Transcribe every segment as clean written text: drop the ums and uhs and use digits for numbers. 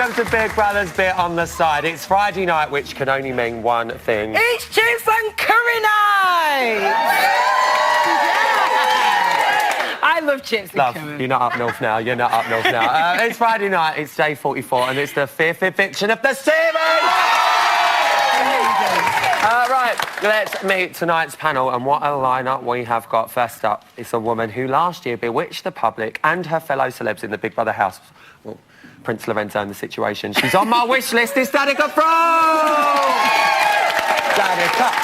welcome to Big Brother's bit on the side. It's Friday night, which can only mean one thing. It's chips and curry night! I love chips and curry. You're not up north now. You're not up north now. It's Friday night. It's day 44, and it's the fifth eviction of the series. Right, let's meet tonight's panel, and what a lineup we have got. First up, it's a woman who last year bewitched the public and her fellow celebs in the Big Brother house. Well, Prince Lorenzo in the situation. She's on my wish list. It's Danica Froome! Danica.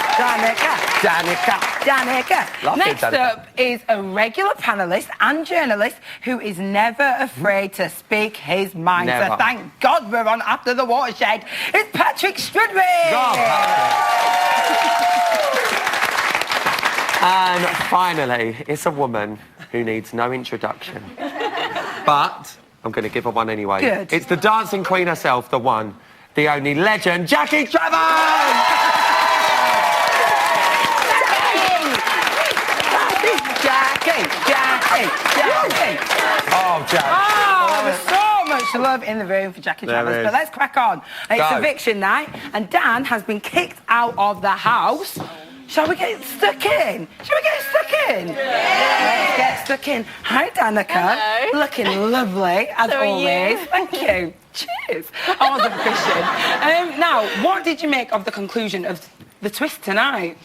Next up is a regular panellist and journalist who is never afraid to speak his mind. Never. So thank God we're on After the Watershed. It's Patrick Strudwick! And finally, it's a woman who needs no introduction. But I'm going to give her one anyway. Good. It's the dancing queen herself, the one, the only legend, Jackie Trevor! Jackie! Oh, Jack. Oh, there's so much love in the room for Jackie Travers, but let's crack on. It's eviction night, and Dan has been kicked out of the house. Shall we get stuck in? Shall we get stuck in? Yeah. Let's get stuck in. Hi, Danica. Hello. Looking lovely, as always. Thank you. Cheers. I wasn't fishing. Now, what did you make of the conclusion of the twist tonight?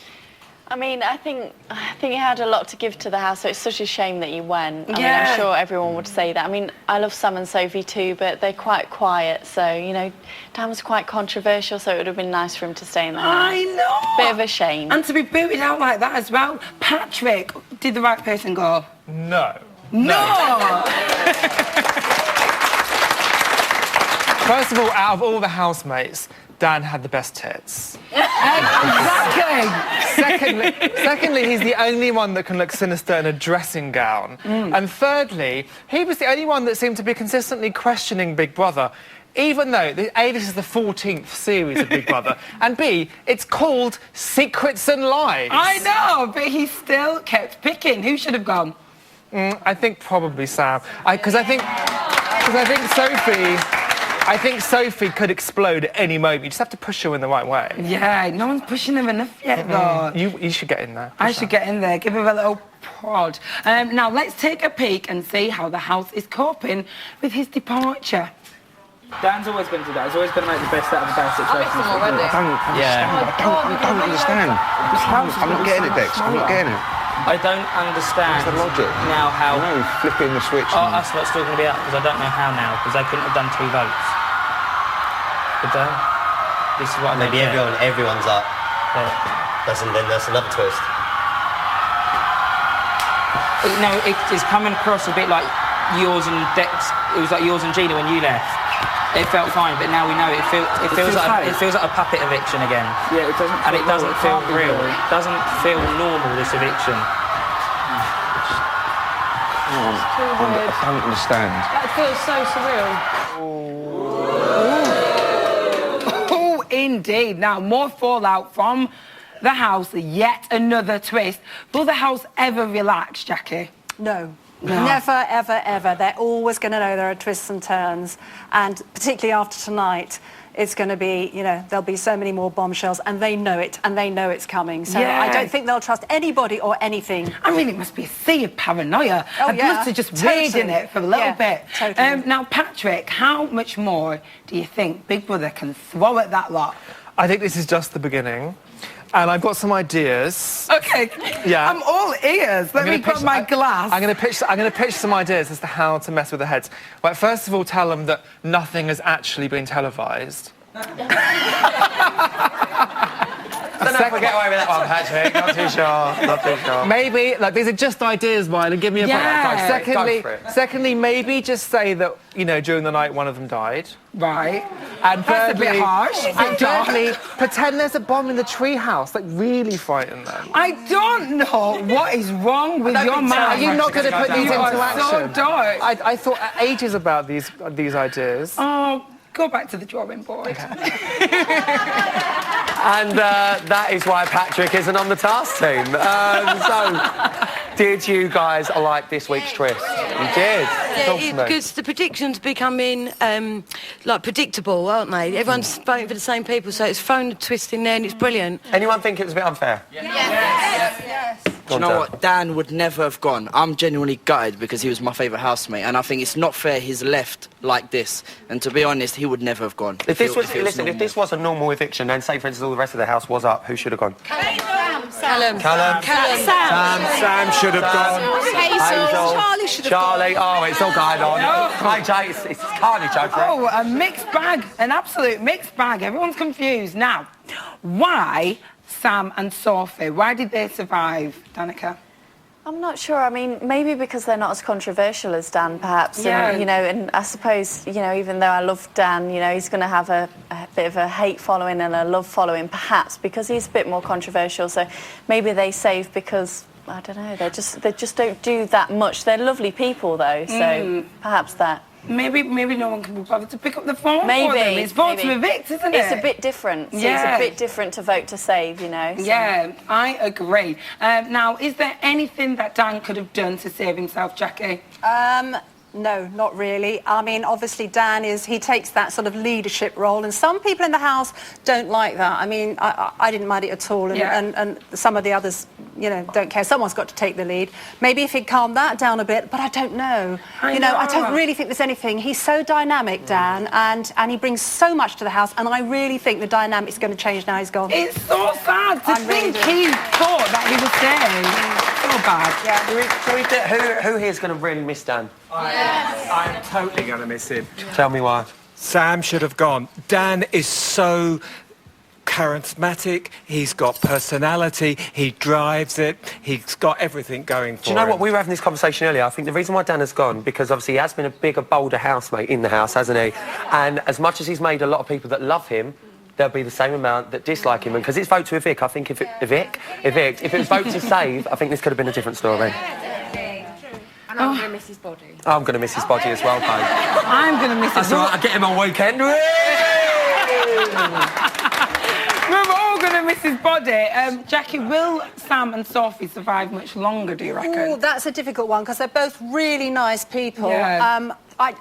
I mean, I think he had a lot to give to the house, so it's such a shame that he went. I mean, Yeah. I'm sure everyone would say that. I mean, I love Sam and Sophie too, but they're quite quiet, so, you know, Dan was quite controversial, so it would have been nice for him to stay in the house. I know. Bit of a shame. And to be booted out like that as well. Patrick, did the right person go? No. No! First of all, out of all the housemates, Dan had the best tits. Exactly! Secondly, he's the only one that can look sinister in a dressing gown. And thirdly, he was the only one that seemed to be consistently questioning Big Brother, even though, A, this is the 14th series of Big Brother, and B, it's called Secrets and Lies. I know, but he still kept picking. Who should have gone? I think probably Sam. Because I think Sophie could explode at any moment. You just have to push her in the right way. Yeah, no one's pushing him enough yet, though. You should get in there. I should get in there, give him a little prod. Now, let's take a peek and see how the house is coping with his departure. Dan's always going to do that. He's always going to make the best out of a bad situation. I don't understand. I'm not getting it, Dex. I'm not getting it. I don't understand What's the logic? now how... No, flipping the switch. Oh, that's what's still going to be up, because I don't know how now, because they couldn't have done 2 votes. Could they? This is what I Maybe everyone's up. Yeah. Then that's another twist. No, it's coming across a bit like yours and Dex. It was like yours and Gina when you left. It felt fine, but now we know it feels like a puppet eviction again. Yeah, it doesn't. And it doesn't feel real. It doesn't feel normal, this eviction. I don't understand. That feels so surreal. Oh, indeed. Now, more fallout from the house, yet another twist. Will the house ever relax, Jackie? No. No. Never, ever, ever. They're always going to know there are twists and turns. And particularly after tonight, it's going to be, you know, there'll be so many more bombshells, and they know it, and they know it's coming. So Yeah. I don't think they'll trust anybody or anything. I mean, it must be a sea of paranoia. Oh, I'd love to just wade in it for a little bit. Totally. Now, Patrick, how much more do you think Big Brother can throw at that lot? I think this is just the beginning. And I've got some ideas. Okay. Yeah. I'm all ears. Let me put my glass. I'm going to pitch some ideas as to how to mess with their heads. Right, first of all, tell them that nothing has actually been televised. Don't know if we'll get away with that one, Patrick. Not too sure. Maybe, like, these are just ideas, Ryan, and give me a break. Yeah. Go for it. Secondly, maybe just say that, you know, during the night one of them died. Right. And That's a bit harsh. And thirdly, pretend there's a bomb in the treehouse, like really frighten them. I don't know what is wrong with your mind. Are you not going to put these You into are so action? dark. I thought ages about these ideas. Oh, go back to the drawing board. And that is why Patrick isn't on the task team. Did you guys like this week's twist? You did? Yeah, because the predictions becoming like predictable, aren't they? Everyone's voting for the same people, so it's thrown a twist in there and it's brilliant. Anyone think it was a bit unfair? Yes. Do you know what? Dan would never have gone. I'm genuinely gutted because he was my favourite housemate, and I think it's not fair he's left like this. And to be honest, he would never have gone. If this was a normal eviction, then say for instance all the rest of the house was up, who should have gone? Callum. Sam should have gone. Hazel. Charlie should have Charlie. gone. Oh, it's all going on. Hey, Jay, it's carnage over it. Oh, a mixed bag, an absolute mixed bag. Everyone's confused. Now, why Sam and Sophie? Why did they survive, Danica? I'm not sure. I mean, maybe because they're not as controversial as Dan, perhaps. Yeah. And, and I suppose, even though I love Dan, he's going to have a bit of a hate following and a love following, perhaps, because he's a bit more controversial. So maybe they save because, I don't know, they just don't do that much. They're lovely people, though, so perhaps that. Maybe no one can be bothered to pick up the phone Maybe. for them. It's vote to evict, isn't it? It's a bit different. So Yeah. It's a bit different to vote to save, So. Yeah, I agree. Now, is there anything that Dan could have done to save himself, Jackie? No, not really. I mean, obviously, he takes that sort of leadership role, and some people in the house don't like that. I mean, I didn't mind it at all, and some of the others, don't care. Someone's got to take the lead. Maybe if he'd calmed that down a bit, but I don't know. I don't really think there's anything. He's so dynamic, Dan, and he brings so much to the house, and I really think the dynamic's going to change now he's gone. It's so sad to think he thought that he was staying. So bad. Yeah. Who here is going to really miss Dan? I'm totally going to miss him. Tell me why. Sam should have gone. Dan is so charismatic, he's got personality, he drives it, he's got everything going for him. Do you know what? We were having this conversation earlier. I think the reason why Dan has gone, because obviously he has been a bigger, bolder housemate in the house, hasn't he? And as much as he's made a lot of people that love him, there'll be the same amount that dislike him. And because it's vote to evict, I think if it was vote to save, I think this could have been a different story. And I'm going to miss his body. I'm going to miss his body as well, babe. I'm going to miss his body. That's all right, I get him on weekend. We're all going to miss his body. Jackie, will Sam and Sophie survive much longer, do you reckon? Oh, that's a difficult one, because they're both really nice people. Yeah. I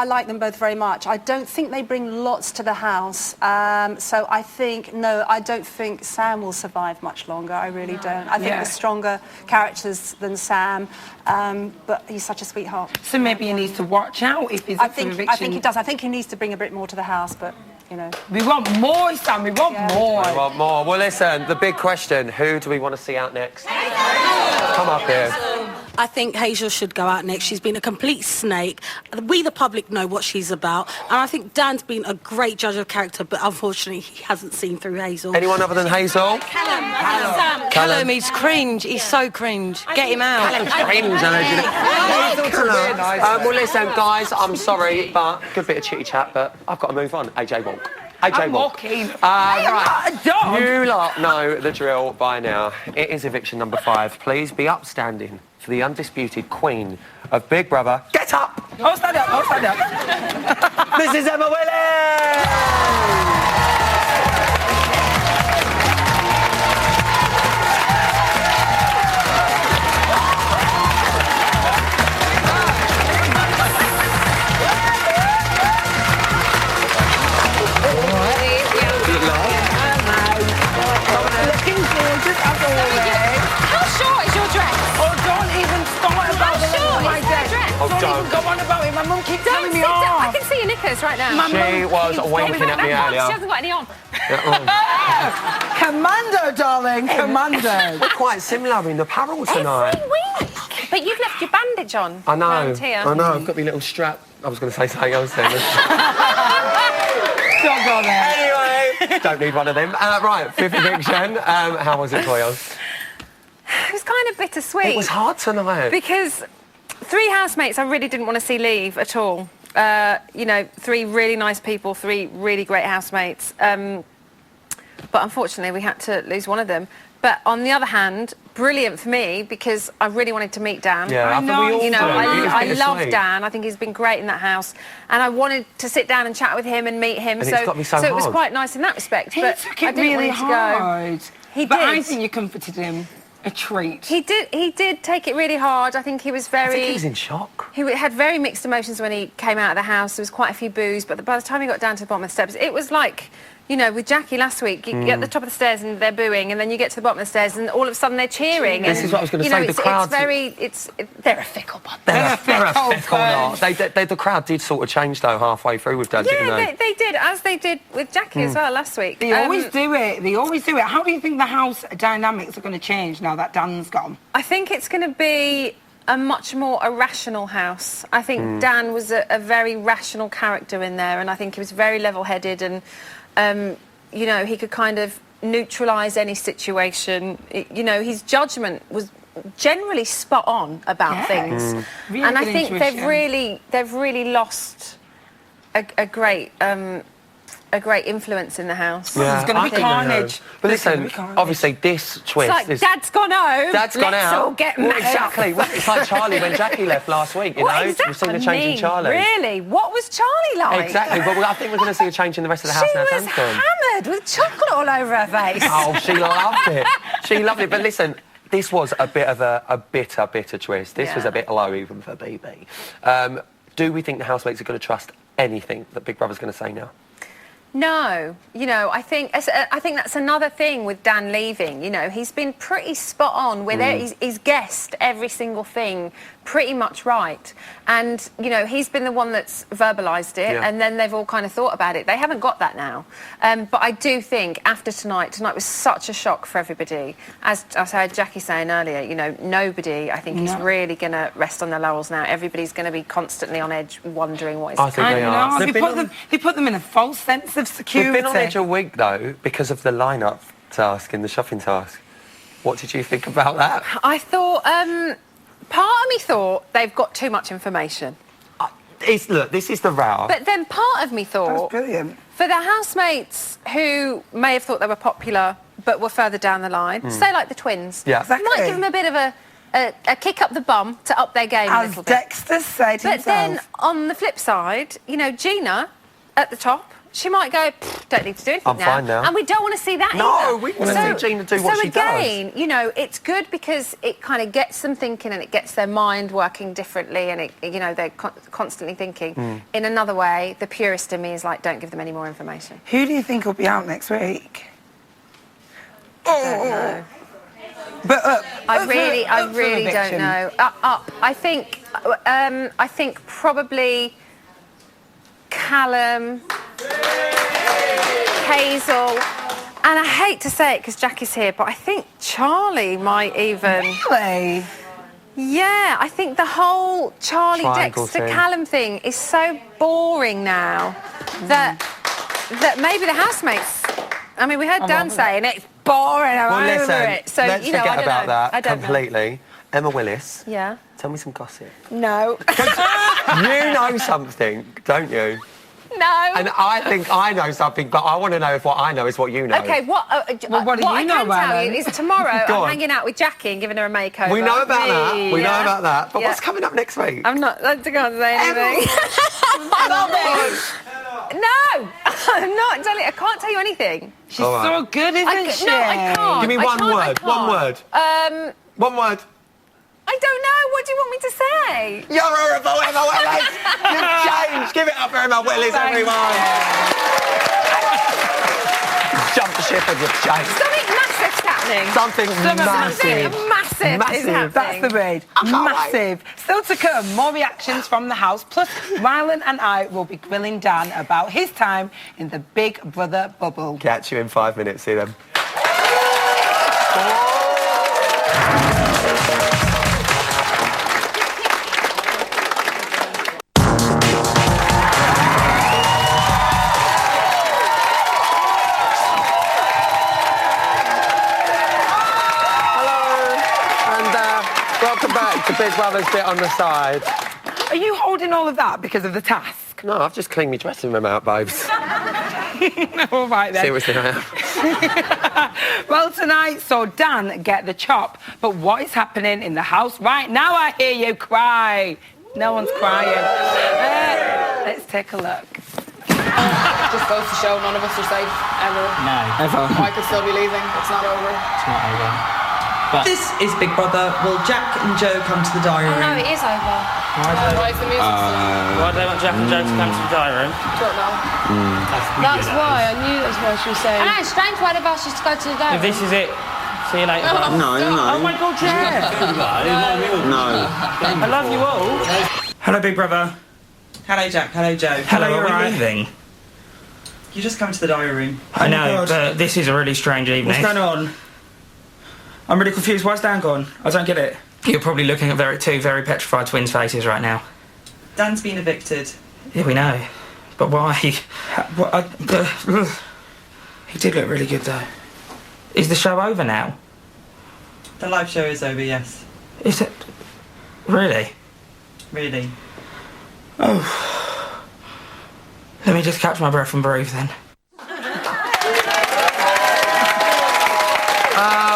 like them both very much. I don't think they bring lots to the house. So I think, no, I don't think Sam will survive much longer. I really don't. I think there's stronger characters than Sam, but he's such a sweetheart. So maybe he needs to watch out if he's I think he does. I think he needs to bring a bit more to the house, but, We want more, Sam. We want more. We want more. Well, listen, the big question, who do we want to see out next? Come up here. I think Hazel should go out next. She's been a complete snake. We, the public, know what she's about. And I think Dan's been a great judge of character, but unfortunately, he hasn't seen through Hazel. Anyone other than Hazel? Callum, he's cringe. He's so cringe. Get him out. Callum's cringe, well, listen, guys, I'm sorry, but good bit of chitty chat, but I've got to move on. AJ Walk. I'm walking. Right. You lot know the drill by now. It is eviction number 5. Please be upstanding for the undisputed queen of Big Brother. Get up! Oh, stand up. Oh, stand up. Mrs. Emma Willis! Looking gorgeous as always. How short is your dress? Oh, don't even start about the length of my dress. Oh, Don't even go on about it. My mum keeps telling me off. I can see your knickers right now. She was winking at me She earlier. hasn't got any on. Commando, darling. Commando. We're quite similar in the apparel tonight. Every week. But you've left your bandage on. I know. Round here. I know. I've got my little strap. I was going to say something else then. Don't go there. Anyway, don't need one of them. Right, 5th eviction. How was it for you? It was kind of bittersweet. It was hard tonight. Because 3 housemates I really didn't want to see leave at all. 3 really nice people, 3 really great housemates. But unfortunately, we had to lose one of them. But on the other hand, brilliant for me because I really wanted to meet Dan. Yeah, I know. I love Dan. I think he's been great in that house, and I wanted to sit down and chat with him and meet him. And so it's got me so it was hard. quite nice in that respect. He but took I it didn't really want him to go. hard. He but did. I think you comforted him. a treat. He did take it really hard. I think he was very... I think he was in shock. He had very mixed emotions when he came out of the house. There was quite a few boos, but by the time he got down to the bottom of the steps, it was like... You know, with Jackie last week, you get at the top of the stairs and they're booing, and then you get to the bottom of the stairs and all of a sudden they're cheering. This is what I was going to say. The crowd. They're a fickle bunch. They're a fickle lot. The crowd did sort of change though halfway through with Dan. Yeah, they did, as they did with Jackie as well last week. They always do it. They always do it. How do you think the house dynamics are going to change now that Dan's gone? I think it's going to be a much more irrational house. I think Dan was a very rational character in there, and I think he was very level-headed and. You know, he could kind of neutralise any situation. You know, his judgment was generally spot on about things. Really and I good think intuition. they've really lost a great influence in the house. There's going to be carnage. But listen, obviously this twist... It's like, Dad's gone home. Dad's gone Let's out. all get Well, mad. exactly. Well, it's like Charlie when Jackie left last week, you know? We've seen a change in Charlie. Really? What was Charlie like? Exactly. But I think we're going to see a change in the rest of the house now. She was hammered with chocolate all over her face. Oh, she loved it. She loved it. But listen, this was a bit of a bitter twist. This was a bit low even for BB. Do we think the housemates are going to trust anything that Big Brother's going to say now? No, you know, I think that's another thing with Dan leaving. You know, he's been pretty spot on with it. He's guessed every single thing pretty much right, and you know, he's been the one that's verbalised it, and then they've all kind of thought about it. They haven't got that now, but I do think after tonight was such a shock for everybody. As I heard Jackie saying earlier, you know, nobody I think is really going to rest on their laurels now. Everybody's going to be constantly on edge, wondering what is I think they are. They put them in a false sense of security. They've been on edge a week though because of the lineup task in the shopping task. What did you think about that? I thought. Part of me thought they've got too much information. Look, this is the row. But then part of me thought... That was brilliant. For the housemates who may have thought they were popular but were further down the line, say like the twins, Exactly. might give them a bit of a kick up the bum to up their game a little bit. As Dexter said But himself. then, on the flip side, you know, Gina, at the top, she might go, don't need to do anything I'm fine now. And we don't want to see that No, either. we want to see Gina do what she does. So again, you know, it's good because it kind of gets them thinking and it gets their mind working differently and, you know, they're constantly thinking. In another way, the purist in me is like, don't give them any more information. Who do you think will be out next week? I don't know. But I really don't know. I think probably Callum, Hazel, and I hate to say it because Jackie's here, but I think Charlie might even... Really? Yeah, I think the whole Charlie, Triangle Dexter, thing. Callum thing is so boring now that maybe the housemates... I mean, we heard Dan saying it's boring, I'm over it. So, let's you know, forget I don't about know. that I don't completely. Emma Willis, Yeah. tell me some gossip. No. You know something, don't you? No. And I think I know something, but I want to know if what I know is what you know. Okay, what what do I you know, can tell Alan? you is tomorrow Go I'm on. hanging out with Jackie and giving her a makeover. We know about that. We know Yeah. about that. But Yeah. what's coming up next week? I'm not... I can't say anything. No! I'm not telling... I can't tell you anything. She's so good, isn't she? No, I can't. Give me I one can't, I word. can't. One word. One word. I don't know. What do you want me to say? You're horrible, Emma Willis. You've changed. Give it up for Emma Willis, everyone. Jump the ship and you've changed. Something massive's happening. Something massive. Massive is happening. That's the read. Massive. Still to come, more reactions from the house. Plus, Rylan and I will be grilling Dan about his time in the Big Brother bubble. Catch you in 5 minutes. See them. Welcome back to Big Brother's Bit on the Side. Are you holding all of that because of the task? No, I've just cleaned my dressing room out, babes. All right then. Seriously, I am. Well, tonight saw Dan get the chop, but what is happening in the house right now? I hear you cry. No one's crying. Let's take a look. Just goes to show none of us are safe, ever. No. Ever. I could still be leaving. It's not over. It's not over. But this is Big Brother. Will Jack and Joe come to the diary room? No, it is over. Why do they want Jack and Joe to come to the diary room? Don't know. That's why. I knew that's why she was saying. I know, it's strange why they've asked us to go to the diary If this is it, see you later. No. Oh my God, Jeff! No. I love you all. Hello, Big Brother. Hello, Jack. Hello, Joe. Hello, you're right. Leaving? You just come to the diary room. I know, but this is a really strange evening. What's going on? I'm really confused. Why's Dan gone? I don't get it. You're probably looking at two very petrified twins' faces right now. Dan's been evicted. Yeah, we know. But why? He did look really good, though. Is the show over now? The live show is over, yes. Is it? Really? Really. Oh. Let me just catch my breath and breathe then.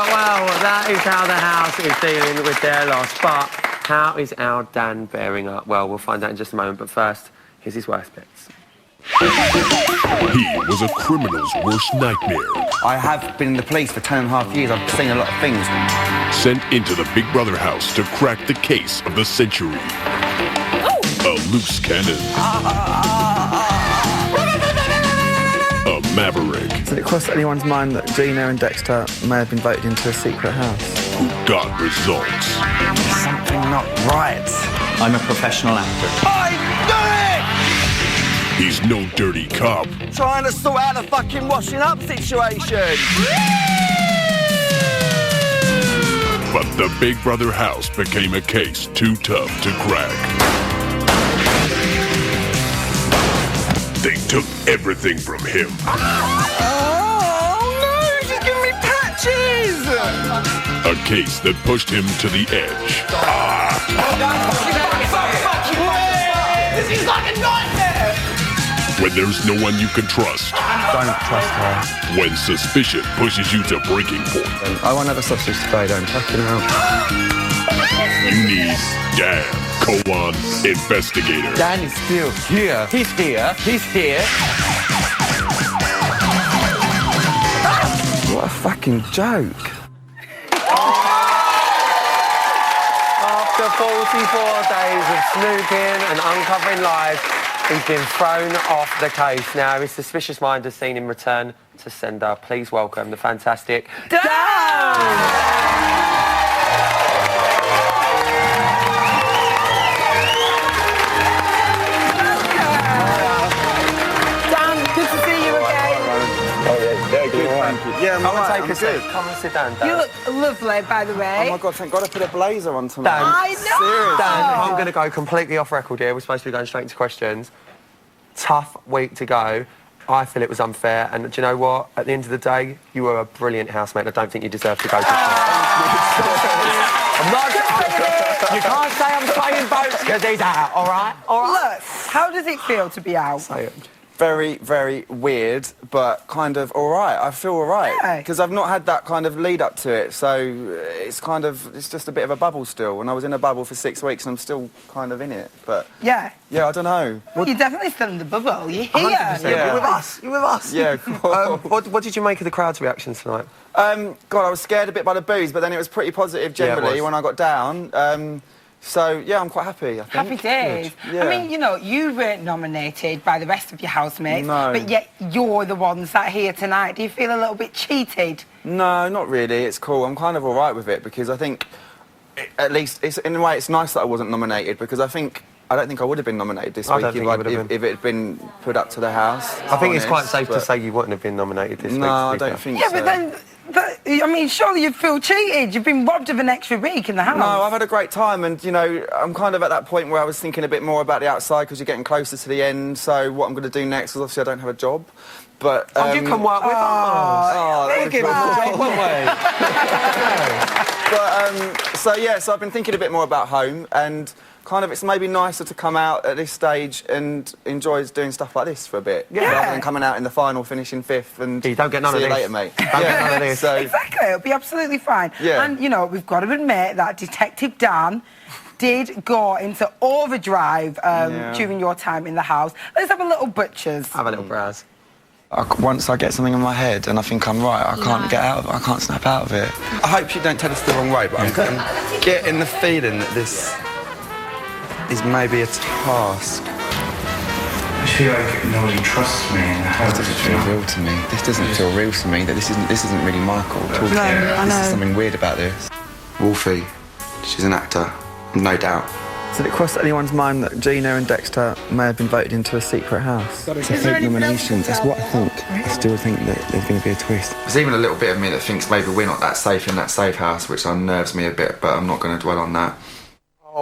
Well, that is how the house is dealing with their loss. But how is our Dan bearing up? Well, we'll find out in just a moment. But first, here's his worst bits. He was a criminal's worst nightmare. I have been in the police for 10.5 years. I've seen a lot of things. Sent into the Big Brother house to crack the case of the century. A loose cannon. A maverick. Did it cross anyone's mind that Gina and Dexter may have been voted into a secret house? Who got results. Something not right. I'm a professional actor. I do it! He's no dirty cop. Trying to sort out a fucking washing up situation. But the Big Brother house became a case too tough to crack. They took everything from him. Oh, no! She's giving me patches! A case that pushed him to the edge. This is like a nightmare! When there's no one you can trust. Don't trust her. When suspicion pushes you to breaking point. I won't have a sausage today, don't fucking out. You need Dan, Kowan Investigator. Dan is still here. He's here. He's here. What a fucking joke. After 44 days of snooping and uncovering lies, he's been thrown off the case. Now, his suspicious mind has seen him return to sender. Please welcome the fantastic Dan! Yeah, come and take a seat. Come and sit down, Dan. You look lovely, by the way. Oh my God, thank God I put a blazer on tonight. Dan, I know! Seriously. Dan, I'm going to go completely off record here. We're supposed to be going straight into questions. Tough week to go. I feel it was unfair. And do you know what? At the end of the day, you were a brilliant housemate. I don't think you deserve to go to I'm not... You can't say I'm swaying boats because he's out, all right? All right? Look, how does it feel to be out? Say it. Very, very weird, but kind of all right. I feel all right because I've not had that kind of lead up to it. So it's just a bit of a bubble still. And I was in a bubble for 6 weeks and I'm still kind of in it. But yeah, I don't know. You're definitely still in the bubble. You're here. 100%. Yeah. You're with us. You're with us. Yeah. Cool. What did you make of the crowd's reactions tonight? God, I was scared a bit by the booze, but then it was pretty positive generally when I got down. So, yeah, I'm quite happy, I think. Happy days. Yeah. I mean, you know, you weren't nominated by the rest of your housemates, no. But yet you're the ones that are here tonight. Do you feel a little bit cheated? No, not really. It's cool. I'm kind of all right with it because I think, at least, in a way, it's nice that I wasn't nominated because I don't think I would have been nominated this week if it had been put up to the house. I think it's quite safe to say you wouldn't have been nominated this week. No, I don't think so. Yeah, but then... I mean, surely you feel cheated. You've been robbed of an extra week in the house. No, I've had a great time, and, you know, I'm kind of at that point where I was thinking a bit more about the outside because you're getting closer to the end, so what I'm going to do next, because obviously I don't have a job. But, you can work with us. So I've been thinking a bit more about home, and kind of it's maybe nicer to come out at this stage and enjoy doing stuff like this for a bit, rather than coming out in the final, finishing 5th, and you don't get none see of you this. later, mate. Don't get none of this. So, exactly, it'll be absolutely fine. Yeah. And, you know, we've got to admit that Detective Dan did go into overdrive during your time in the house. Let's have a little butchers. Have a little browse. Once I get something in my head and I think I'm right, I can't get out of it. I can't snap out of it. I hope you don't take this the wrong way, but I'm getting the feeling that this is maybe a task. I feel like nobody trusts me in the house. This doesn't feel real to me. This doesn't feel real to me. That this isn't really Michael talking. No, I know. There's something weird about this. Wolfie, she's an actor, no doubt. Did it cross anyone's mind that Gina and Dexter may have been voted into a secret house? It's a fake nomination. That's what I think. I still think that there's going to be a twist. There's even a little bit of me that thinks maybe we're not that safe in that safe house, which unnerves me a bit, but I'm not going to dwell on that.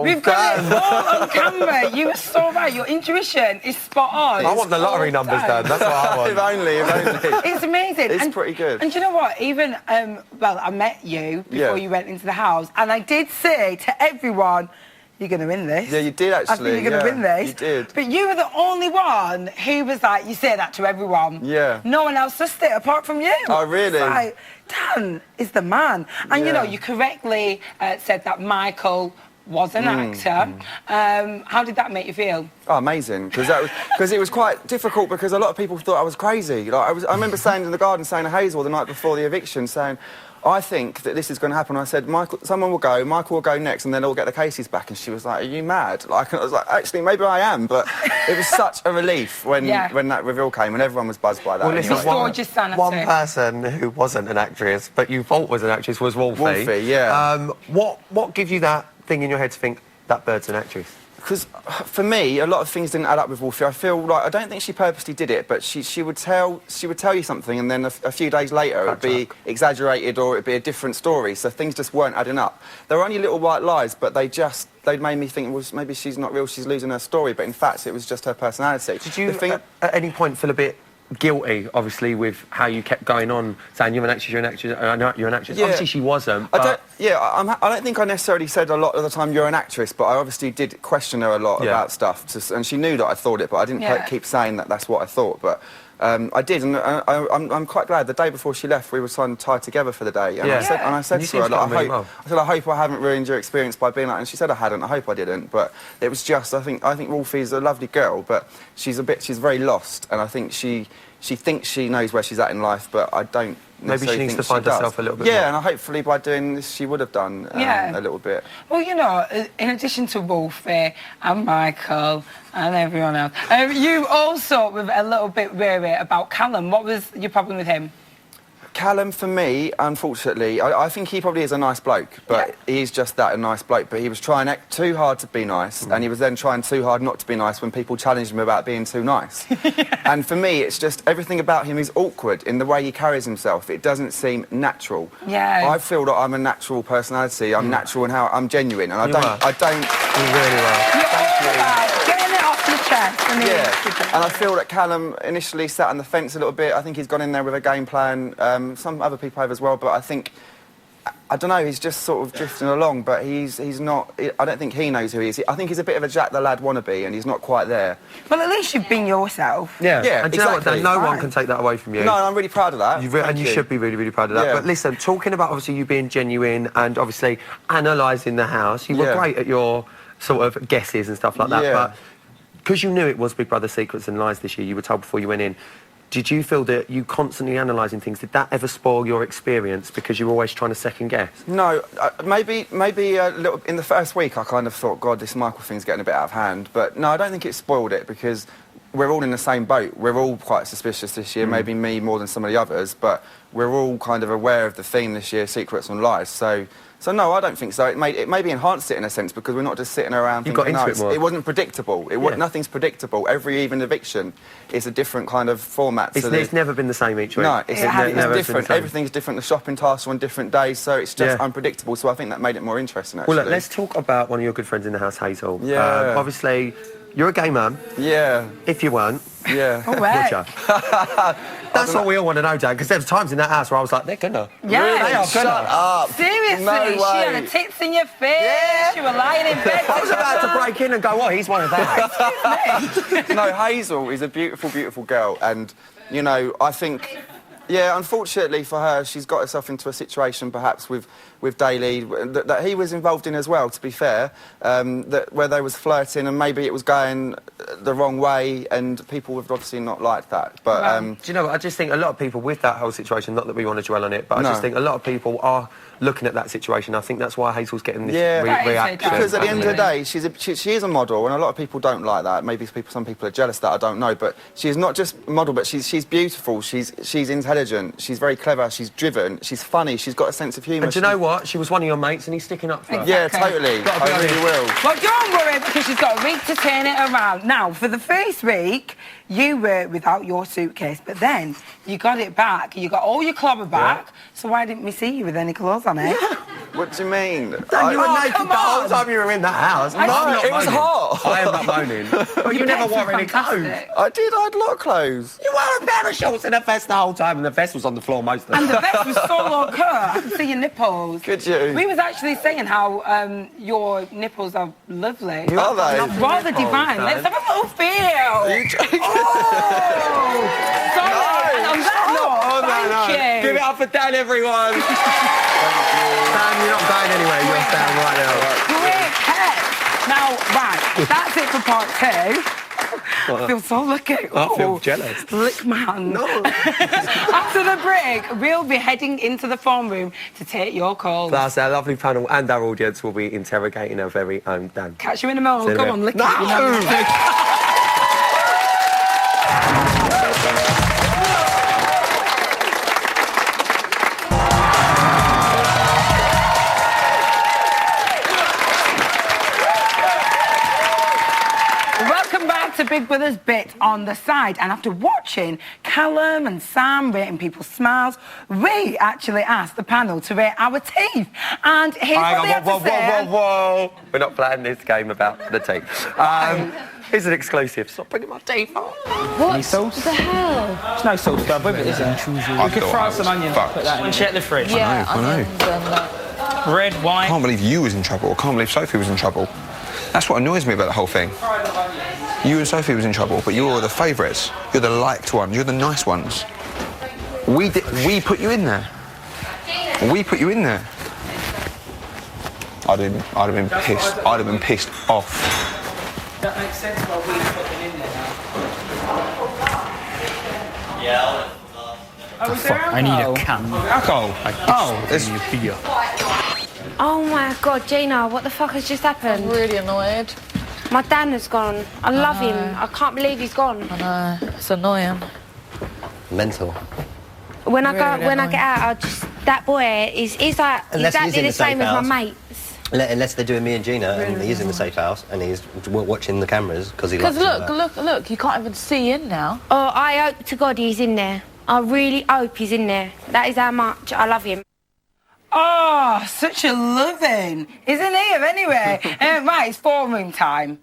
We've got it all on camera. You were so right. Your intuition is spot on. I want the lottery numbers, Dan. That's what I want. If only. It's amazing. It's pretty good. And do you know what? Even, well, I met you before you went into the house, and I did say to everyone, you're going to win this. Yeah, you did, actually. I think you're going to win this. You did. But you were the only one who was like, you say that to everyone. Yeah. No one else does it apart from you. Oh, really? It's like, Dan is the man. And, you know, you correctly said that Michael was an actor. How did that make you feel? Oh, amazing, because it was quite difficult because a lot of people thought I was crazy. Like I remember standing in the garden saying to Hazel the night before the eviction, saying, I think that this is going to happen. I said, Michael, someone will go, Michael will go next, and then they'll get the cases back. And she was like, are you mad? Like, I was like, actually, maybe I am, but it was such a relief when that reveal came, and everyone was buzzed by that. Well, listen, one sanity. person who wasn't an actress, but you thought was an actress, was Wolfie. Wolfie, yeah. What gives you that thing in your head to think that bird's an actress? Because for me, a lot of things didn't add up with Wolfie. I feel like I don't think she purposely did it, but she would tell you something, and then a few days later it'd be exaggerated or it'd be a different story. So things just weren't adding up. There were only little white lies, but they made me think, well, maybe she's not real. She's losing her story. But in fact, it was just her personality. Did you at any point feel a bit guilty, obviously, with how you kept going on, saying you're an actress, you're an actress, I know you're an actress? Yeah. Obviously, she wasn't. But I don't think I necessarily said a lot of the time you're an actress, but I obviously did question her a lot about stuff, and she knew that I thought it, but I didn't keep saying that that's what I thought. But I did, and I'm quite glad. The day before she left, we were trying to tie together for the day, and I said to her, like, I hope I haven't ruined your experience by being like. And she said I hadn't. I hope I didn't, but it was just. I think Wolfie's a lovely girl, but she's very lost, and I think she thinks she knows where she's at in life, but I don't. Maybe she needs to find herself a little bit more. Yeah, and hopefully by doing this, she would have done a little bit. Well, you know, in addition to Wolfie and Michael and everyone else, you also were a little bit weary about Callum. What was your problem with him? Callum, for me, unfortunately, I think he probably is a nice bloke, but he's just that, a nice bloke. But he was trying too hard to be nice, and he was then trying too hard not to be nice when people challenged him about being too nice. And for me, it's just everything about him is awkward in the way he carries himself. It doesn't seem natural. Yeah. I feel that I'm a natural personality. I'm natural in how I'm genuine, and I don't. You really are. Getting it off your chest. And I feel that Callum initially sat on the fence a little bit. I think he's gone in there with a game plan. Some other people have as well, but I think, I don't know, he's just sort of drifting along, but he's not, I don't think he knows who he is. I think he's a bit of a Jack the Lad wannabe, and he's not quite there. Well, at least you've been yourself. Yeah, and do you know what, Dan? No one can take that away from you. No, I'm really proud of that. And you should be really, really proud of that. Yeah. But listen, talking about obviously you being genuine and obviously analysing the house, you were great at your sort of guesses and stuff like that, but because you knew it was Big Brother Secrets and Lies this year, you were told before you went in, did you feel that you constantly analysing things, did that ever spoil your experience because you were always trying to second guess? No, maybe a little. In the first week, I kind of thought, God, this Michael thing's getting a bit out of hand. But no, I don't think it spoiled it because we're all in the same boat. We're all quite suspicious this year, maybe me more than some of the others, but we're all kind of aware of the theme this year, Secrets and Lies. So no, I don't think so. It maybe enhanced it in a sense because we're not just sitting around thinking, it wasn't predictable. Nothing's predictable. Every even eviction is a different kind of format. It's never been the same each week. No, it's different. Everything's different. The shopping tasks are on different days, so it's just unpredictable. So I think that made it more interesting, actually. Well, look, let's talk about one of your good friends in the house, Hazel. Yeah. Obviously, you're a gay man. Yeah. If you weren't. Yeah. Oh, right. That's what we all want to know, Dan, because there's times in that house where I was like, they're gonna. Yeah. Really? They are gonna. Shut up. Seriously, No she way. had her tits in your face, you were lying in bed. I was about to break in and go, what, he's one of that. No, Hazel is a beautiful, beautiful girl, and, you know, I think... Yeah, unfortunately for her, she's got herself into a situation perhaps with Daly that he was involved in as well, to be fair, where they was flirting and maybe it was going the wrong way and people would obviously not like that. But do you know what? I just think a lot of people with that whole situation, not that we want to dwell on it, but I just think a lot of people are looking at that situation. I think that's why Hazel's getting this reaction. Because at the end of the day, she is a model, and a lot of people don't like that. Maybe some people are jealous that, I don't know. But she's not just a model, but she's beautiful. She's intelligent. She's very clever. She's driven. She's funny. She's got a sense of humour. And do you know what? She was one of your mates, and he's sticking up for her. Yeah, totally. I really will. Well, don't worry, because she's got a week to turn it around. Now, for the first week, you were without your suitcase, but then you got it back. You got all your clobber back. Yeah. So why didn't we see you with any clothes on it? What do you mean? You were naked the whole time you were in that house. No, it was hot. I am not moaning. Well, you never wore any clothes. I did. I had a lot of clothes. You wore a pair of shorts and a vest the whole time, and the vest was on the floor most of the time. And the vest was so low cut. I could see your nipples. Could you? We was actually saying how your nipples are lovely. Are they? Rather divine. Let's have a little feel. Are you joking? Oh! Sorry. No. And on that note, thank you. Give it up for Dan, everyone. Dan, you're not going anywhere. You're staying right now. Great catch. Now, right, that's it for part 2. I feel so lucky. I feel jealous. Lick my hand. No. After the break, we'll be heading into the phone room to take your calls. Plus, our lovely panel and our audience will be interrogating our very own Dan. Catch you in a moment. Come on, lick no. it. Big Brother's bit on the side, and after watching Callum and Sam rating people's smiles, we actually asked the panel to rate our teeth. And here's what they had to say. Whoa. We're not playing this game about the teeth. Here's an exclusive. Stop bringing my teeth on. What Any sauce? the hell? There's no sauce to go with it, is there? You could fry some onions, put that in. And check the fridge. Yeah, I know. Red, white. I can't believe you was in trouble. I can't believe Sophie was in trouble. That's what annoys me about the whole thing. You and Sophie was in trouble, but you're the favourites. You're the liked ones. You're the nice ones. We put you in there. We put you in there. I'd have been pissed. I'd have been pissed off. That makes sense why we put them in there now. Yeah. I need a can. Alcohol. It's beer. Oh my God, Gina, what the fuck has just happened? I'm really annoyed. My dad has gone. I love him. I can't believe he's gone. I know, it's annoying. Mental. When I get out, that boy is like exactly the same as my mates. Unless they're doing me and Gina, and he's in the safe house, and he's watching the cameras because he loves look, you can't even see in now. Oh, I hope to God he's in there. I really hope he's in there. That is how much I love him. Oh, such a loving. He's in here anyway. Right, it's phone room time.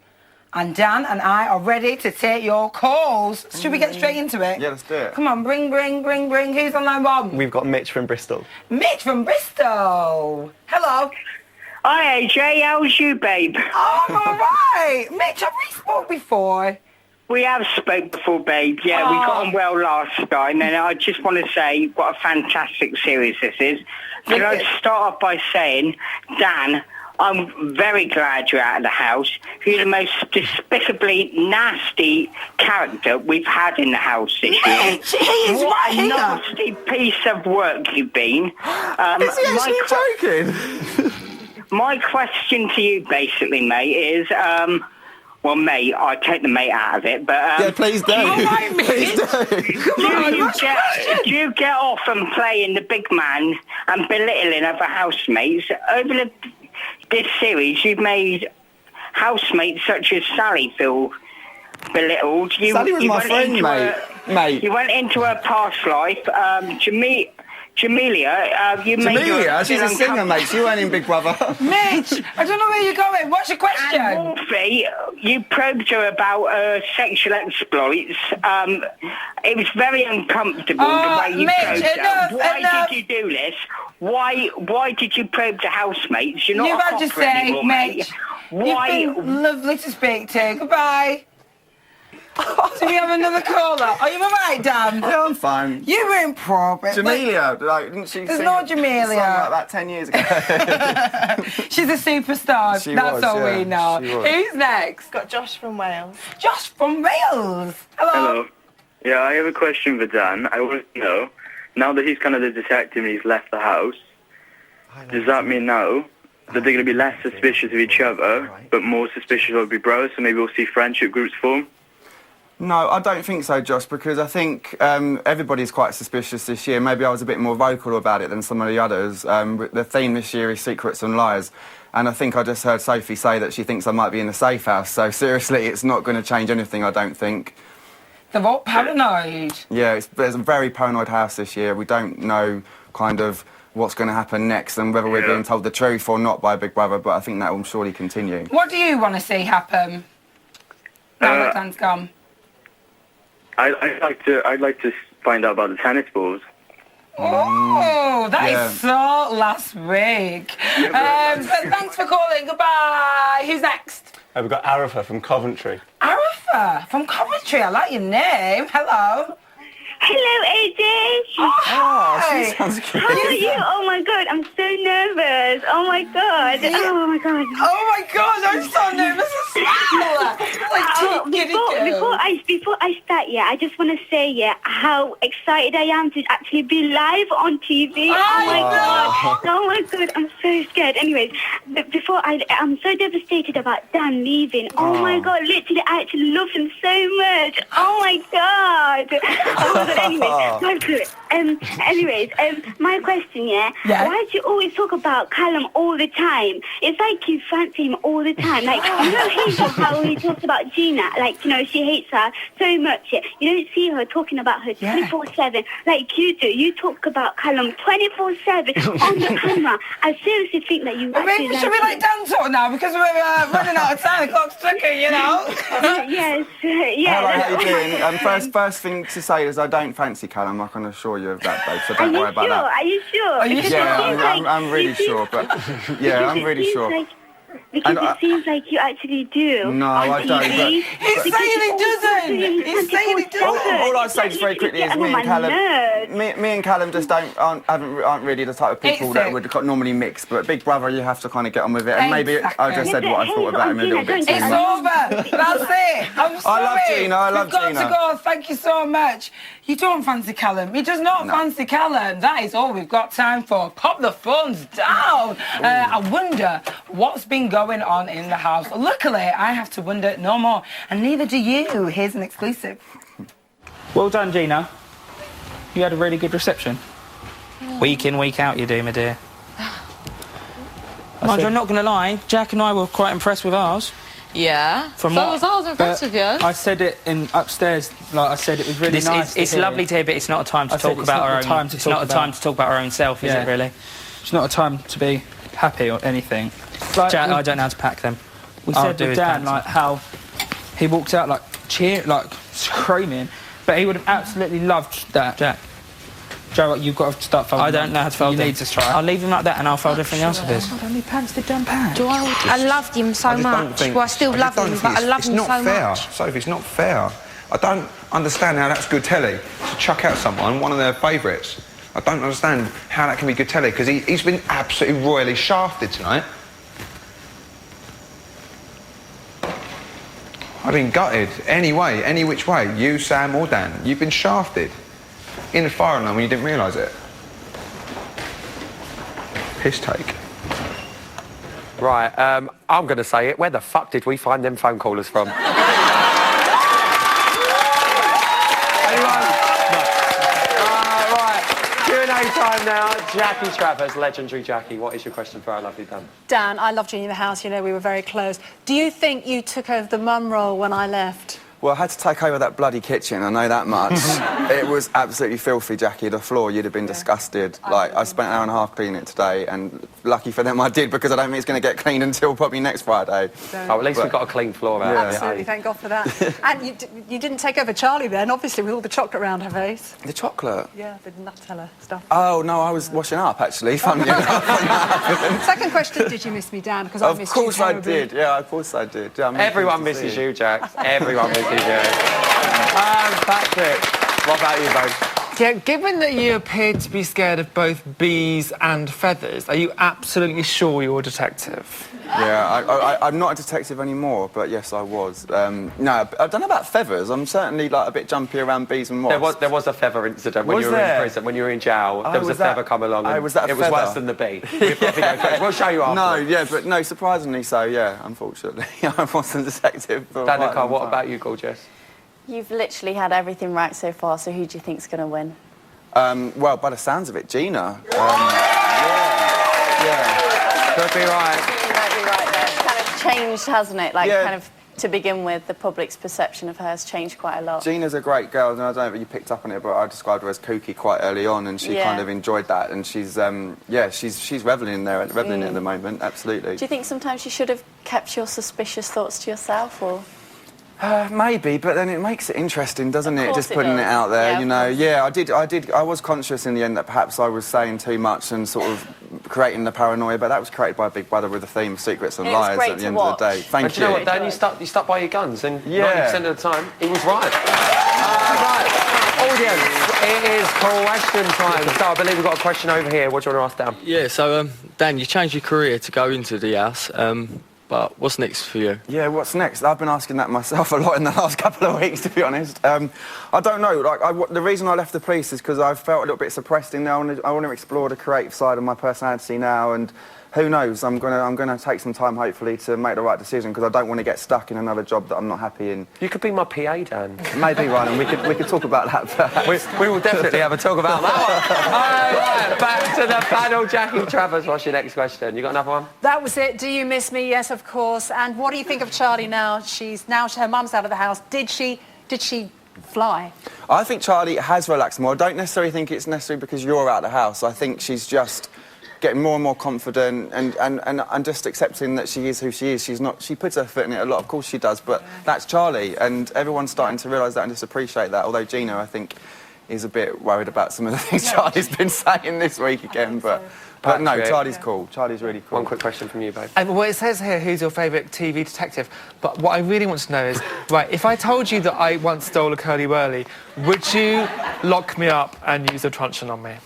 And Dan and I are ready to take your calls. Should we get straight into it? Yeah, let's do it. Come on, bring. Who's on line 1? We've got Mitch from Bristol. Mitch from Bristol. Hello. Hi, AJ. How's you, babe? Oh, I'm all right. Mitch, have we spoke before? We have spoke before, babe. Yeah, we got on well last time, and I just want to say what a fantastic series this is. Can I start off by saying, Dan, I'm very glad you're out of the house. You're the most despicably nasty character we've had in the house this year. What a nasty piece of work you've been. Is he actually joking? My question to you, basically, mate, is... well, mate, I take the mate out of it, but... yeah, please do. Right, please do you get off and playing the big man and belittling other housemates? Over this series, you've made housemates such as Sally feel belittled. Sally was my friend, mate. You went into her past life. Jamelia, you made Jamelia? She's a singer, mate. You weren't in Big Brother. Mitch, I don't know where you're going. What's your question? And Wolfie, you probed her about sexual exploits. It was very uncomfortable the way you probed her. Why did you do this? Why did you probe the housemates? You're not a had to copper say, anymore, mate. Why? You've been lovely to speak to. Goodbye. Do we have another caller? Are you all right, Dan? Yeah, I'm fine. You were in problem. Jamelia, like, didn't she There's sing no a song Jamelia. like that 10 years ago? She's a superstar. She That's was, all yeah, we know. she was. Who's next? Got Josh from Wales. Josh from Wales. Hello. Hello. Yeah, I have a question for Dan. I want to know, now that he's kind of the detective and he's left the house, does that mean now that they're going to be less suspicious of each other, but more suspicious of Big Brother, so maybe we'll see friendship groups form? No, I don't think so, Josh, because I think everybody's quite suspicious this year. Maybe I was a bit more vocal about it than some of the others. The theme this year is secrets and lies. And I think I just heard Sophie say that she thinks I might be in the safe house. So seriously, it's not going to change anything, I don't think. They're all paranoid. Yeah, there's a very paranoid house this year. We don't know kind of what's going to happen next and whether we're being told the truth or not by Big Brother, but I think that will surely continue. What do you want to see happen? Now that Dan's gone. I'd like to find out about the tennis balls. Oh, that is so last week. But thanks for calling. Goodbye. Who's next? We've got Arifa from Coventry. Arifa from Coventry. I like your name. Hello. Hello, AJ. Oh, hi. She sounds cute. How are you? Oh my God, I'm so nervous. Oh my God. Oh my God. Oh my God, I'm so nervous as well. Before I start, I just want to say, how excited I am to actually be live on TV. Oh my God. Oh my God, I'm so scared. Anyways, I'm so devastated about Dan leaving. Oh my God, literally, I actually love him so much. Oh my God. Oh my God, anyways, my question, why do you always talk about Callum all the time? It's like you fancy him all the time. Like, you know how he talks about Gina, like, you know, she hates her so much. You don't see her talking about her 24/7 like you do. You talk about Callum 24/7 on the camera. I seriously think that you maybe should we like Dan talk now because we're running out of time. The clock's ticking, you know. Yes, Hello, how you doing? First thing to say is I don't fancy Callum. I can assure you of that, babe. So don't worry about that. Are you sure? I'm really sure, but I'm really sure. Because it seems like you actually do. No, I don't. He's saying he doesn't. He's saying he doesn't. All I'd say just very quickly is me and Callum just aren't really the type of people that would normally mix. But Big Brother, you have to kind of get on with it. And maybe I just said what I thought about him a little bit too much. It's over. That's it. I'm sorry. I love Gina. We've got to go. Thank you so much. You don't fancy Callum. He does not fancy Callum. That is all we've got time for. Pop the phones down. I wonder what's been going on in the house. Luckily, I have to wonder no more. And neither do you. Here's an exclusive. Well done, Gina. You had a really good reception. Week in, week out, you do, my dear. Mind you, I'm not going to lie, Jack and I were quite impressed with ours. Yeah. From so was I impressed with you. I said it upstairs, like I said, it was really nice. It's lovely to hear, but it's not a time to talk about our own. It's not a time to talk about our own self, is it? Really? It's not a time to be happy or anything. Like, Jack, I don't know how to pack them. We said with Dan, like how he walked out like screaming, but he would have absolutely loved that. Jack. Joe, you've got to start folding. I don't know how to fold them. You need to try. I'll leave him like that and I'll fold everything else of his. How many pants did Dan pack? I loved him so much. Well, I still love him, but I love him so much. It's not fair, Sophie, it's not fair. I don't understand how that's good telly, to chuck out someone, one of their favourites. I don't understand how that can be good telly, because he's been absolutely royally shafted tonight. I've been gutted, any way, any which way, you, Sam or Dan. You've been shafted. In the fire alarm when you didn't realise it. Piss take. Right, I'm going to say it. Where the fuck did we find them phone callers from? Anyone? Right, Q&A time now. Jackie Travers, legendary Jackie. What is your question for our lovely Dan? Dan, I loved you in the house. You know, we were very close. Do you think you took over the mum role when I left? Well, I had to take over that bloody kitchen, I know that much. It was absolutely filthy, Jackie. The floor, you'd have been disgusted. Like, I spent an hour and a half cleaning it today, and lucky for them I did, because I don't think it's going to get cleaned until probably next Friday. At least we've got a clean floor out. Absolutely, thank God for that. And you didn't take over Charlie then, obviously, with all the chocolate around her face. The chocolate? Yeah, the Nutella stuff. Oh, no, I was washing up, actually, funnily enough. Second question, did you miss me, Dan? Because I missed you Of course I did, yeah, of course I did. Yeah, Everyone misses you, Jack. Everyone misses you. is you. Patrick, what about you, both? Yeah, given that you appear to be scared of both bees and feathers, are you absolutely sure you're a detective? Yeah, I'm not a detective anymore, but yes, I was. No, I don't know about feathers. I'm certainly like a bit jumpy around bees and wasps. There was a feather incident when you were in prison, when you were in jail. There was a feather come along. And was that a it was feather? worse than the bee. We'll show you after. No, yeah, but no, surprisingly so, yeah, unfortunately. I wasn't a detective. Danica, what about you, gorgeous? You've literally had everything right so far, so who do you think's going to win? Well, by the sounds of it, Gina. Could be right. You might be right there. It's kind of changed, hasn't it? Like, kind of, to begin with, the public's perception of her has changed quite a lot. Gina's a great girl, and I don't know if you picked up on it, but I described her as kooky quite early on, and she kind of enjoyed that, and she's revelling in there, revelling at the moment, absolutely. Do you think sometimes you should have kept your suspicious thoughts to yourself, or...? Maybe, but then it makes it interesting, doesn't it? Just putting it out there, yeah, you know. Yeah, I was conscious in the end that perhaps I was saying too much and sort of creating the paranoia, but that was created by Big Brother with the theme Secrets and Lies at the end of the day. Thank you. You know what, Dan? You stuck by your guns, and 90% of the time, he was right. Right. Audience, it is question time. So I believe we've got a question over here. What do you want to ask Dan? Yeah, so, Dan, you changed your career to go into the house. But what's next for you? Yeah, what's next? I've been asking that myself a lot in the last couple of weeks, to be honest. I don't know. Like, the reason I left the police is because I felt a little bit suppressed in there. I want to explore the creative side of my personality now, and who knows? I'm gonna take some time, hopefully, to make the right decision, because I don't want to get stuck in another job that I'm not happy in. You could be my PA, Dan. Maybe, Ryan. We could talk about that. Perhaps. We will definitely have a talk about that one. All right, back to the panel. Jackie Travers, what's your next question? You got another one? That was it. Do you miss me? Yes, of course. And what do you think of Charlie now? Her mum's out of the house. Did she fly? I think Charlie has relaxed more. I don't necessarily think it's necessarily because you're out of the house. I think she's just getting more and more confident and just accepting that she is who she is. She puts her foot in it a lot, of course she does, but that's Charlie, and everyone's starting to realise that and just appreciate that, although Gina, I think, is a bit worried about some of the things Charlie's been saying this week again, but no, Charlie's cool. Charlie's really cool. One quick question from you, babe. Well, it says here, who's your favourite TV detective? But what I really want to know is, right, if I told you that I once stole a curly whirly, would you lock me up and use a truncheon on me?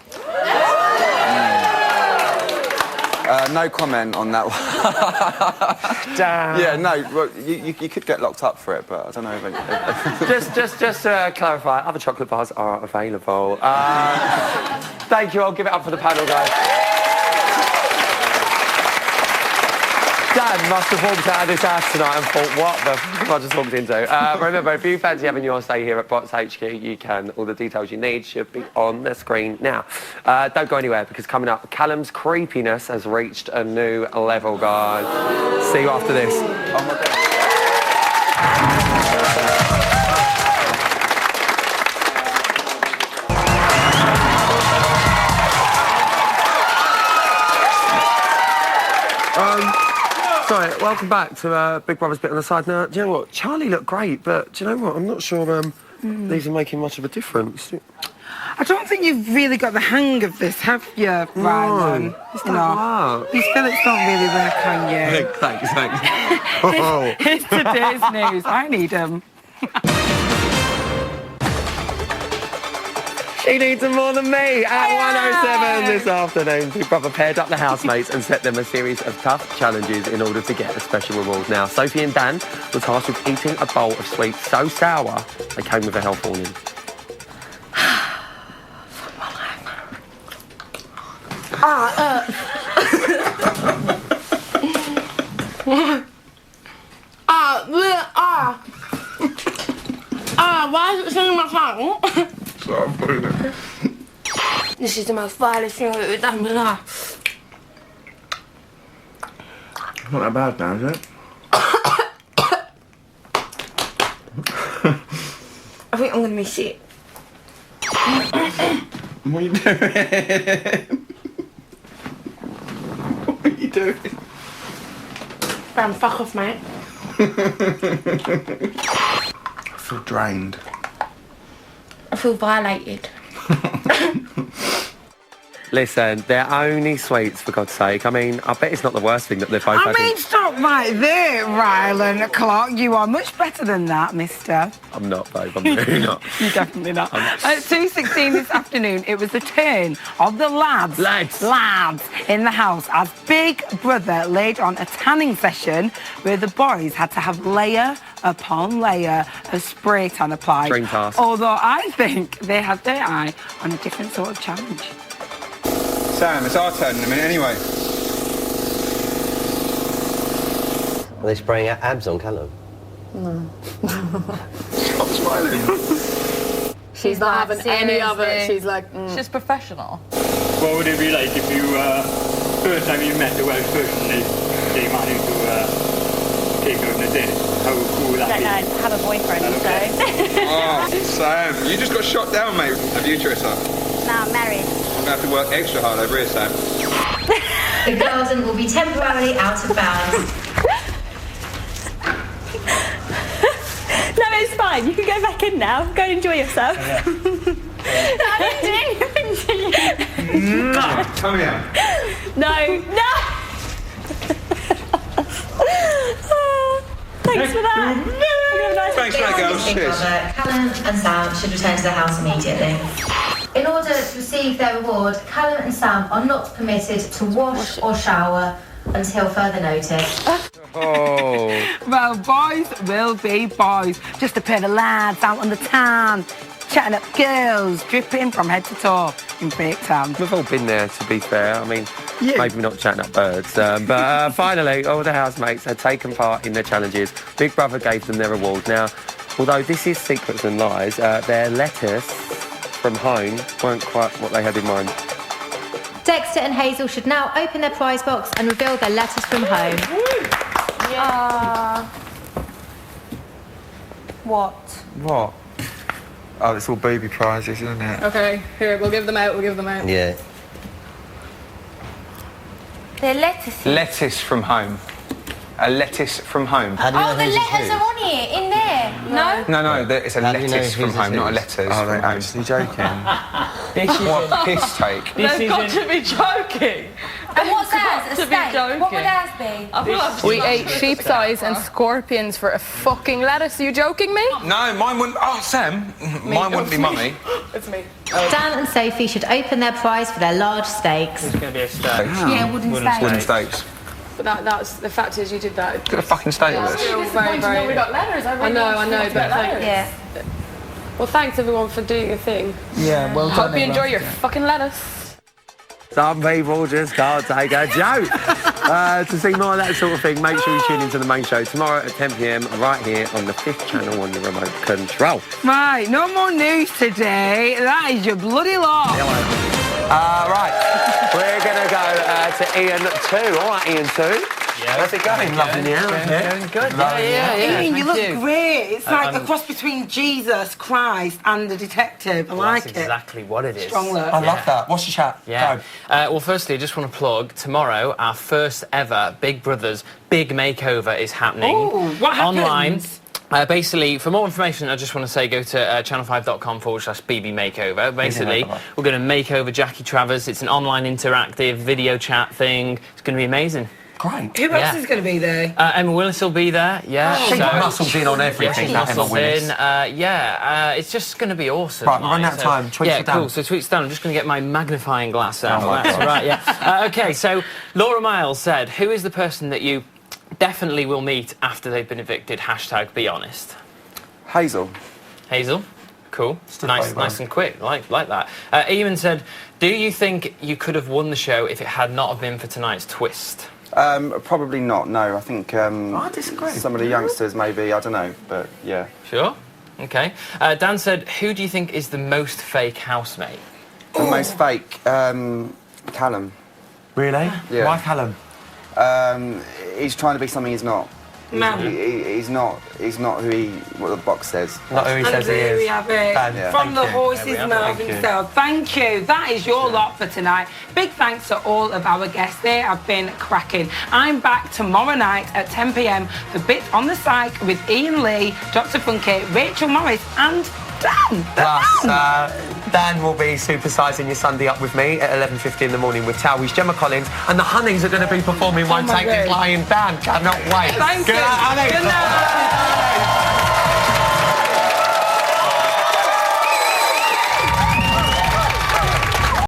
No comment on that one. Damn. Yeah, no, well, you could get locked up for it, but I don't know if Just to clarify, other chocolate bars are available. Thank you, I'll give it up for the panel, guys. Dan must have walked out of this house tonight and thought, what the f*** I just walked into? Remember, if you fancy having your stay here at Bots HQ, you can. All the details you need should be on the screen now. Don't go anywhere, because coming up, Callum's creepiness has reached a new level, guys. See you after this. Oh my God. Sorry, welcome back to Big Brother's Bit on the Side. Now, do you know what? Charlie looked great, but do you know what? I'm not sure these are making much of a difference. I don't think you've really got the hang of this, have you, Ryan? No, it's not work. You feel it's not really work on you. Thanks. Here's today's news. I need them. She needs them more than me at 107 this afternoon. Big Brother paired up the housemates and set them a series of tough challenges in order to get a special reward. Now, Sophie and Dan were tasked with eating a bowl of sweets so sour they came with a health warning. Why is it singing my tongue? This is the most vilest thing I've ever done in my life. Not that bad now, is it? I think I'm going to be sick. What are you doing? What are you doing? Dan, fuck off, mate. I feel drained. I feel violated. Listen, they're only sweets, for God's sake. I mean, I bet it's not the worst thing that they're both having. Stop right there, Rylan Clark. You are much better than that, mister. I'm not, babe. I'm really not. You're definitely not. At 2:16 this afternoon, it was the turn of the lads in the house as Big Brother laid on a tanning session where the boys had to have layer upon layer of spray tan applied. Dream task. Although I think they had their eye on a different sort of challenge. Sam, it's our turn in a minute anyway. Are they spraying abs on Callum? No. Stop smiling. She's not having any of it. seriously. She's like, She's professional. What would it be like if you, first time you met a Welsh person, they managed to take her on a date? How cool would that be? I have a boyfriend, so... Oh, Sam, you just got shot down, mate. Have you, Teresa? No, I'm married. I'm going to have to work extra hard over here, Sam. The garden will be temporarily out of bounds. No, it's fine. You can go back in now. Go and enjoy yourself. Yeah. I didn't do anything to you. Come here. No. Thanks for that. Thanks for that, girls. Big Cheers. Brother, Callum and Sam should return to the house immediately. In order to receive their reward, Callum and Sam are not permitted to wash or shower until further notice. Oh. Well, boys will be boys. Just a pair of lads out on the town, chatting up girls, dripping from head to toe in fake town. We've all been there, to be fair. I mean, maybe not chatting up birds. But finally, all the housemates had taken part in the challenges. Big Brother gave them their reward. Now, although this is Secrets and Lies, their letters from home weren't quite what they had in mind. Dexter and Hazel should now open their prize box and reveal their letters from home. What? What? Oh, it's all booby prizes, isn't it? Okay, here, we'll give them out, Yeah. They're lettuce. Lettuce from home. A lettuce from home. Oh, the letters are on here, in there. No? No, it's a lettuce from home, not a letters. Oh, they're actually joking. What piss take? They've got to be joking. And what's ours? A steak? What would ours be? We ate sheep's eyes and scorpions for a fucking lettuce. Are you joking me? No, mine wouldn't... Oh, Sam, mine wouldn't be mummy. It's me. Dan and Sophie should open their prize for their large steaks. It's going to be a steak. Yeah, wooden steaks. Wooden steaks. But that's the fact is you did that. Get a fucking steak with Still us. very, very... We got letters. I know, but Yeah. well, thanks everyone for doing your thing. Yeah, well done. Hope you enjoy your fucking lettuce. Some people just can't take a joke. To see more of that sort of thing, make sure you tune into the main show tomorrow at 10 p.m. right here on the 5th channel on your remote control. Right, no more news today. That is your bloody law. Right, we're going to go to Ian 2. All right, Ian 2. Yeah. How's it going? Loving you. Going good. Yeah. Ian, you look Thank great. It's like a cross between Jesus Christ and a detective. I like That's it. exactly what it is. Strong look. I love that. What's your chat? Yeah. Go. Well, firstly, I just want to plug tomorrow our first ever Big Brother's Big Makeover is happening. Ooh, what happens? Online. Basically, for more information, I just want to say go to channel5.com/BB Makeover. Basically, we're going to make over Jackie Travers. It's an online interactive video chat thing. It's going to be amazing. Great. Who else is going to be there? Emma Willis will be there, yeah. She got muscles in on everything, Yeah, that Emma Willis. it's just going to be awesome. Right, we're running out of time. Tweets yeah, are done. cool. So tweets done. I'm just going to get my magnifying glass out. Oh my That's God. right, yeah. Okay, so Laura Miles said, who is the person that you definitely will meet after they've been evicted? # be honest. Hazel. Hazel? Cool. Nice and quick. Like that. Eamon said, do you think you could have won the show if it had not been for tonight's twist? Probably not, no. I think I disagree. some of the youngsters maybe, I don't know, but yeah. Sure. Okay. Dan said, who do you think is the most fake housemate? The most fake, Callum. Really? Yeah. Why Callum? He's trying to be something he's not. No. He's not what the box says. Not who he says he is. We have it from the horse's mouth himself. Thank you. That is your lot for tonight. Big thanks to all of our guests. They have been cracking. I'm back tomorrow night at 10 p.m. for Bits on the Psych with Ian Lee, Dr. Funky, Rachel Morris and Dan. Plus, Dan will be supersizing your Sunday up with me at 11:50 in the morning with Towies, Gemma Collins, and the Honeys are going to be performing Won't Take This Lying. Dan, cannot wait. Thank you. Good night, Honey. Good night.